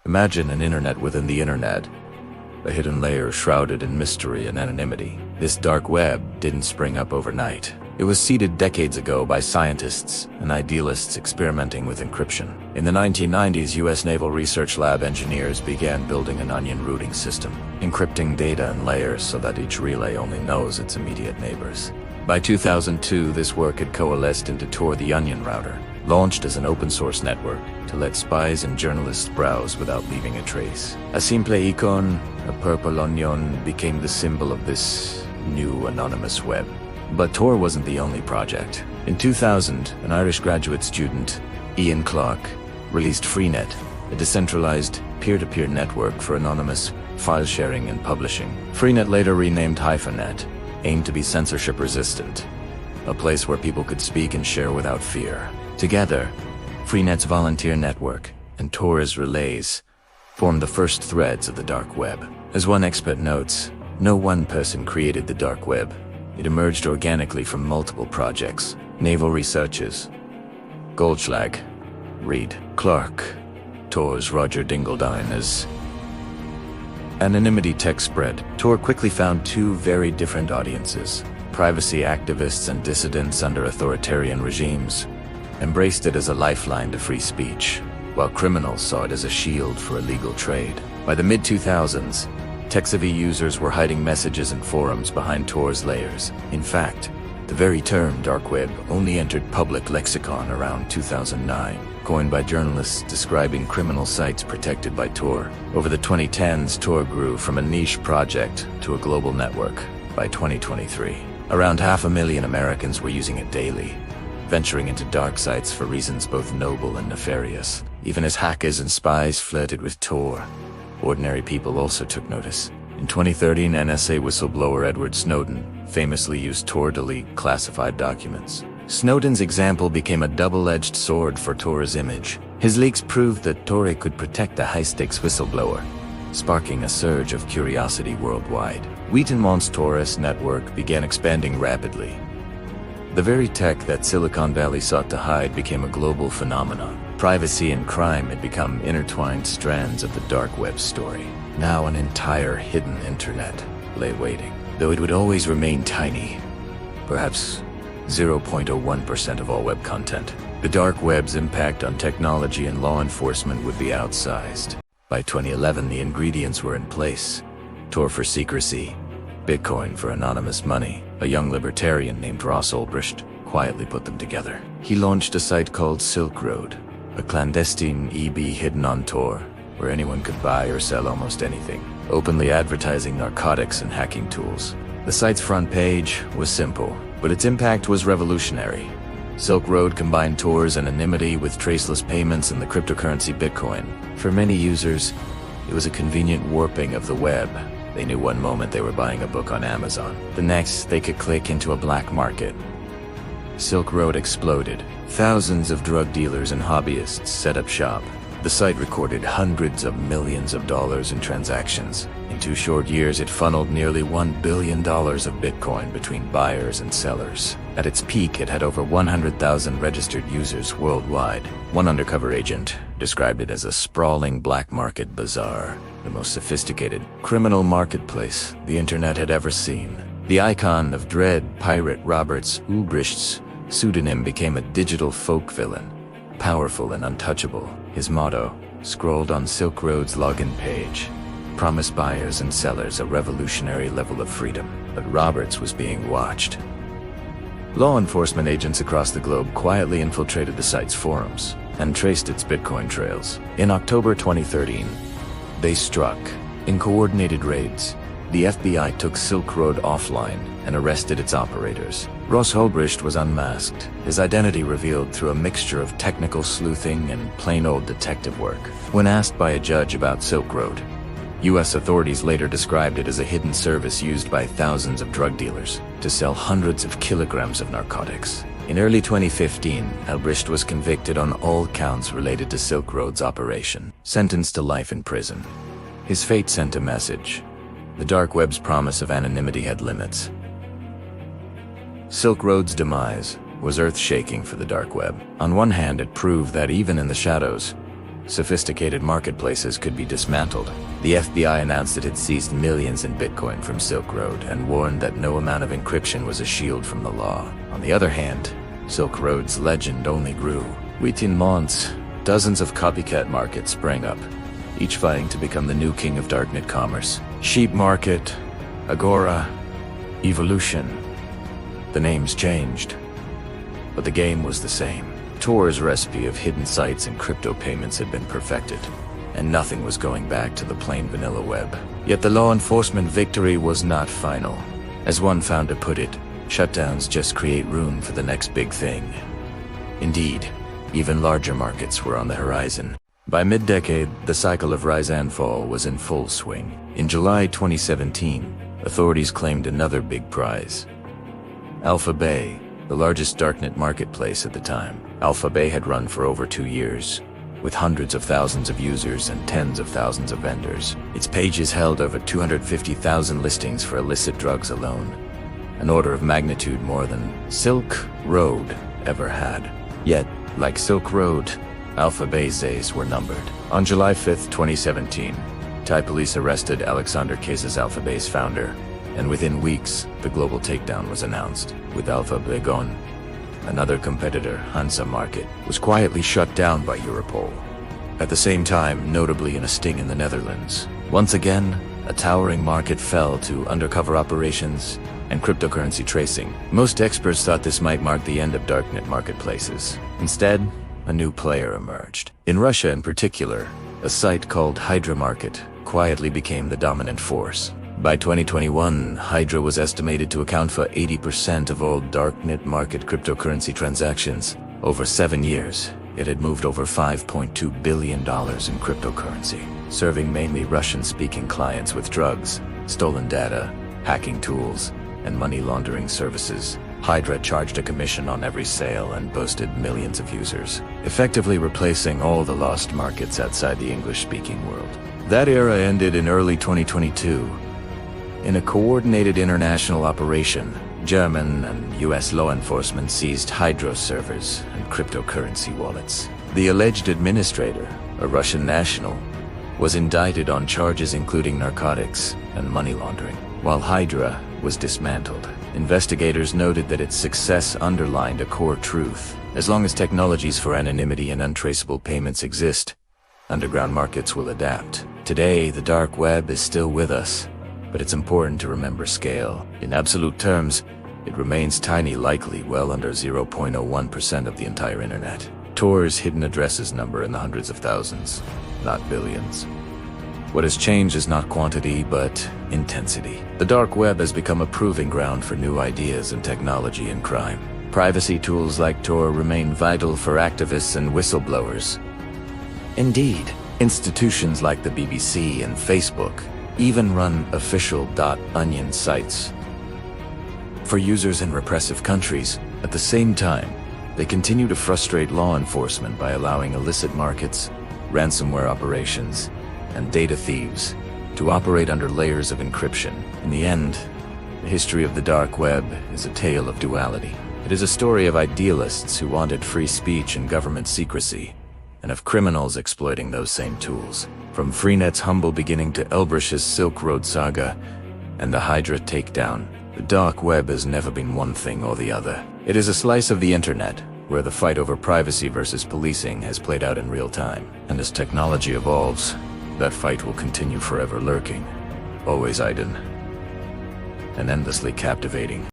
Imagine an internet within the internet, a hidden layer shrouded in mystery and anonymity. This dark web didn't spring up overnight. It was seeded decades ago by scientists and idealists experimenting with encryption. In the 1990s, US Naval Research Lab engineers began building an onion routing system, encrypting data in layers so that each relay only knows its immediate neighbors. By 2002, this work had coalesced into Tor, the Onion Router, launched as an open-source network to let spies and journalists browse without leaving a trace. A simple icon, a purple onion, became the symbol of this new anonymous web. But Tor wasn't the only project. In 2000, an Irish graduate student, Ian Clark, released Freenet, a decentralized peer-to-peer network for anonymous file sharing and publishing. Freenet, later renamed Hyphanet, aimed to be censorship-resistant, a place where people could speak and share without fear. Together, Freenet's volunteer network and Tor's relays formed the first threads of the dark web. As one expert notes, no one person created the dark web. It emerged organically from multiple projects. Naval researchers, Goldschlag, Reed, Clark, Tor's Roger Dingledine. As anonymity tech spread, Tor quickly found two very different audiences. Privacy activists and dissidents under authoritarian regimes embraced it as a lifeline to free speech, while criminals saw it as a shield for illegal trade. By the mid-2000s, tech-savvy users were hiding messages and forums behind Tor's layers. In fact, the very term dark web only entered public lexicon around 2009, coined by journalists describing criminal sites protected by Tor. Over the 2010s, Tor grew from a niche project to a global network. By 2023, around 500,000 Americans were using it daily, venturing into dark sites for reasons both noble and nefarious. Even as hackers and spies flirted with Tor, ordinary people also took notice. In 2013, NSA whistleblower Edward Snowden famously used Tor to leak classified documents. Snowden's example became a double-edged sword for Tor's image. His leaks proved that Tor could protect a high-stakes whistleblower, sparking a surge of curiosity worldwide. Wheaton's Tor's network began expanding rapidly. The very tech that Silicon Valley sought to hide became a global phenomenon. Privacy and crime had become intertwined strands of the dark web story. Now an entire hidden internet lay waiting, though it would always remain tiny, perhaps 0.01% of all web content. The dark web's impact on technology and law enforcement would be outsized. By 2011, the ingredients were in place. Tor for secrecy, Bitcoin for anonymous money. A young libertarian named Ross Ulbricht quietly put them together. He launched a site called Silk Road, a clandestine EB hidden on Tor, where anyone could buy or sell almost anything, openly advertising narcotics and hacking tools. The site's front page was simple, but its impact was revolutionary. Silk Road combined Tor's anonymity with traceless payments and the cryptocurrency Bitcoin. For many users, it was a convenient warping of the web. They knew one moment they were buying a book on Amazon. The next, they could click into a black market. Silk Road exploded. Thousands of drug dealers and hobbyists set up shop. The site recorded hundreds of millions of dollars in transactions. In 2 short years, it funneled nearly $1 billion of Bitcoin between buyers and sellers. At its peak, it had over 100,000 registered users worldwide. One undercover agent described it as a sprawling black market bazaar, the most sophisticated criminal marketplace the internet had ever seen. The icon of dread pirate Roberts Ulbricht's pseudonym became a digital folk villain, powerful and untouchable. His motto, scrolled on Silk Road's login page, promised buyers and sellers a revolutionary level of freedom. But Roberts was being watched. Law enforcement agents across the globe quietly infiltrated the site's forums and traced its Bitcoin trails. In October 2013, they struck. In coordinated raids, the FBI took Silk Road offline and arrested its operators. Ross Ulbricht was unmasked, his identity revealed through a mixture of technical sleuthing and plain old detective work. When asked by a judge about Silk Road, U.S. authorities later described it as a hidden service used by thousands of drug dealers to sell hundreds of kilograms of narcotics. In early 2015, Ulbricht was convicted on all counts related to Silk Road's operation, sentenced to life in prison. His fate sent a message. The dark web's promise of anonymity had limits. Silk Road's demise was earth-shaking for the dark web. On one hand, it proved that even in the shadows, sophisticated marketplaces could be dismantled. The FBI announced it had seized millions in Bitcoin from Silk Road and warned that no amount of encryption was a shield from the law. On the other hand, Silk Road's legend only grew. Within months, dozens of copycat markets sprang up, each vying to become the new king of Darknet commerce. Sheep Market, Agora, Evolution. The names changed, but the game was the same. Tor's recipe of hidden sites and crypto payments had been perfected, and nothing was going back to the plain vanilla web. Yet the law enforcement victory was not final. As one founder put it, shutdowns just create room for the next big thing. Indeed, even larger markets were on the horizon. By mid-decade, the cycle of rise and fall was in full swing. In July 2017, authorities claimed another big prize. Alpha Bay, the largest Darknet marketplace at the time. Alpha Bay had run for over 2 years, with hundreds of thousands of users and tens of thousands of vendors. Its pages held over 250,000 listings for illicit drugs alone, an order of magnitude more than Silk Road ever had. Yet, like Silk Road, Alpha Bay's days were numbered. On July 5, 2017, Thai police arrested Alexander Case's Alpha Bay's founder, and within weeks, the global takedown was announced. With Alpha Bay gone, another competitor, Hansa Market, was quietly shut down by Europol. At the same time, notably in a sting in the Netherlands. Once again, a towering market fell to undercover operations and cryptocurrency tracing. Most experts thought this might mark the end of Darknet marketplaces. Instead, a new player emerged. In Russia in particular, a site called Hydra Market quietly became the dominant force. By 2021, Hydra was estimated to account for 80% of all Darknet market cryptocurrency transactions. Over 7 years, it had moved over $5.2 billion in cryptocurrency, serving mainly Russian-speaking clients with drugs, stolen data, hacking tools, and money laundering services. Hydra charged a commission on every sale and boasted millions of users, effectively replacing all the lost markets outside the English-speaking world. That era ended in early 2022. In a coordinated international operation, German and US law enforcement seized Hydra servers and cryptocurrency wallets. The alleged administrator, a Russian national, was indicted on charges including narcotics and money laundering. While Hydra was dismantled, investigators noted that its success underlined a core truth. As long as technologies for anonymity and untraceable payments exist, underground markets will adapt. Today, the dark web is still with us, but it's important to remember scale. In absolute terms, it remains tiny, likely well under 0.01% of the entire internet. Tor's hidden addresses number in the hundreds of thousands, not billions. What has changed is not quantity, but intensity. The dark web has become a proving ground for new ideas and technology in crime. Privacy tools like Tor remain vital for activists and whistleblowers. Indeed, institutions like the BBC and Facebook even run official .onion sites for users in repressive countries. At the same time, they continue to frustrate law enforcement by allowing illicit markets, ransomware operations, and data thieves to operate under layers of encryption. In the end, the history of the dark web is a tale of duality. It is a story of idealists who wanted free speech and government secrecy, and of criminals exploiting those same tools. From Freenet's humble beginning to Elbrish's Silk Road saga and the Hydra takedown, the dark web has never been one thing or the other. It is a slice of the internet where the fight over privacy versus policing has played out in real time. And as technology evolves, that fight will continue forever, lurking, always hidden, and endlessly captivating.